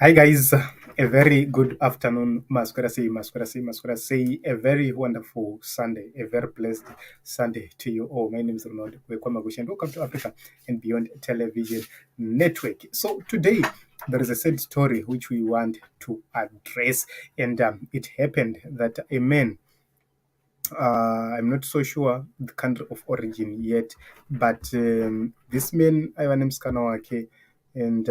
Hi guys, a very good afternoon. Masquerasi, a very wonderful Sunday, a very blessed Sunday to you all. My name is Ronald Kwamagushi and welcome to Africa and Beyond Television Network. So today there is a sad story which we want to address, and it happened that a man, I'm not so sure the country of origin yet, but this man aiva nemusikana wake and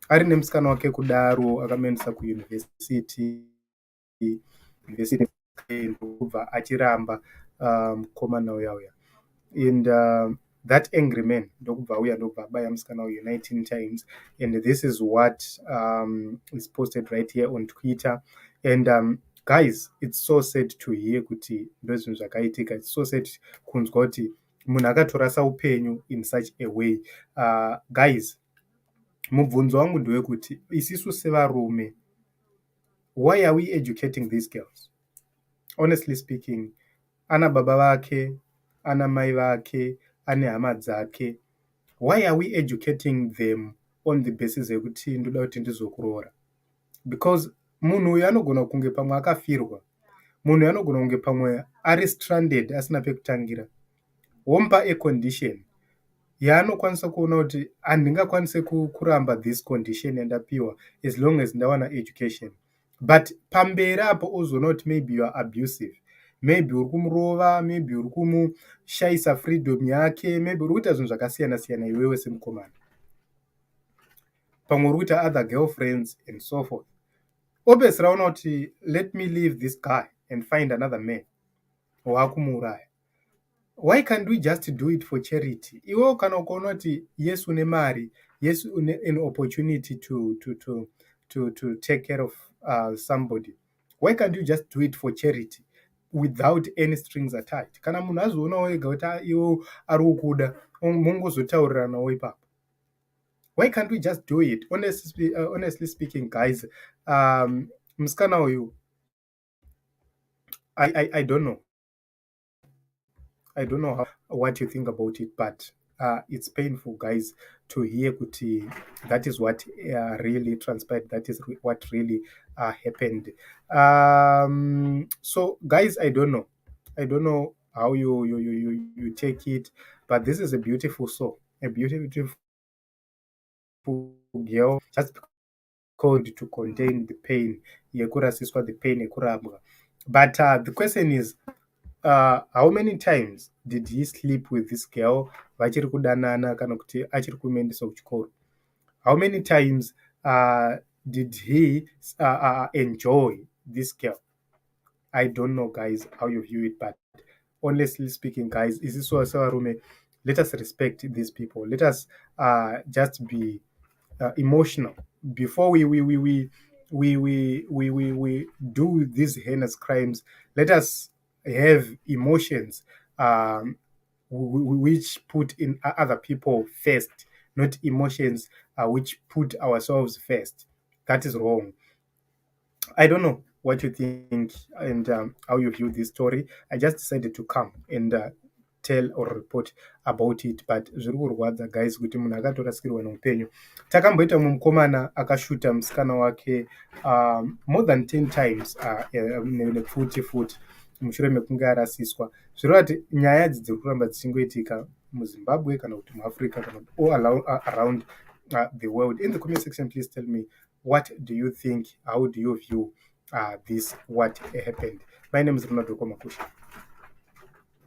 ari nemusikana wake kudaro akamenesa kuyunivhesiti kubva achiramba mukomana uya and that angry man ndokubva auya ndokubva abaya musikana uyu 19 times, and this is what is posted right here on Twitter. And guys, it's so sad to hear kuti ndozvinhu zvakaitika. It's so sad kunzwa kuti munhu akatorasa upenyu in such a way. Guys, mubvunzo wangu ndewekuti isisu sevarume, why are we educating these girls? Honestly speaking, ana baba vake, ana mai vake, ane hama dzake. Why are we educating them on the basis yekuti ndoda kuti ndizokuroora? Because munhu uyu anogona kunge pamwe akafirwa, munhu uyu anogona kunge pamwe ari stranded asina pekutangira. Womupa acondition yaanokwanisa kuona kuti handingakwanise kuramba this condition yandapiwa as long as ndawana education. But pamberi apo uzoona kuti maybe you are abusive, maybe uri kumurova, maybe uri kumushaisa freedom yake, maybe uri kuita zvinhu zvakasiyana siyana iwewe semukomana, pamwe uri kuita other girlfriends and so forth. Obviously raona kuti let me leave this guy and find another man wakumuuraya. Why can't we just do it for charity? Iwewe kana ukaona kuti yes une mari, yes une an opportunity to take care of somebody, why can't you just do it for charity without any strings attached? Kana munhu azoonawo ega kuti iwo ari kukuda, mungozotauriranawo ipapo. Why can't we just do it? Honestly speaking, guys, musikana uyu, I don't know. I don't know what you think about it, but it's painful, guys, to hear kuti that is what really transpired. That is what really happened. So, guys, I don't know how you take it, but this is a beautiful soul, a beautiful girl, just called to contain the pain, mekurasiswa, the pain yekurambwa. But the question is, how many times did he sleep with this girl vachiri kudanana kana kuti achiri kuendesa kuchikoro? How many times did he enjoy this girl? I don't know, guys, how you view it, but honestly speaking, guys, isisu sevarume, let us respect these people. Let us just be emotional before we do these heinous crimes. Let us have emotions which put in other people first, not emotions which put ourselves first. That is wrong. I don't know what you think and how you view this story. I just decided to come and tell or report about it, but zviri kurwadza, guys, kuti munhu akatorasikirwa neupenyu. Takamboita mukomana akashuta musikana wake more than 10 times futi mushure mekunge arasiswa. Zvireva kuti nyaya idzi dziri kuramba dzichingoitika muZimbabwe kana kuti muAfrica kana all around the world. In the comment section, please tell me, what do you think? How do you view this, what happened? My name is Ronald Kwamagushi.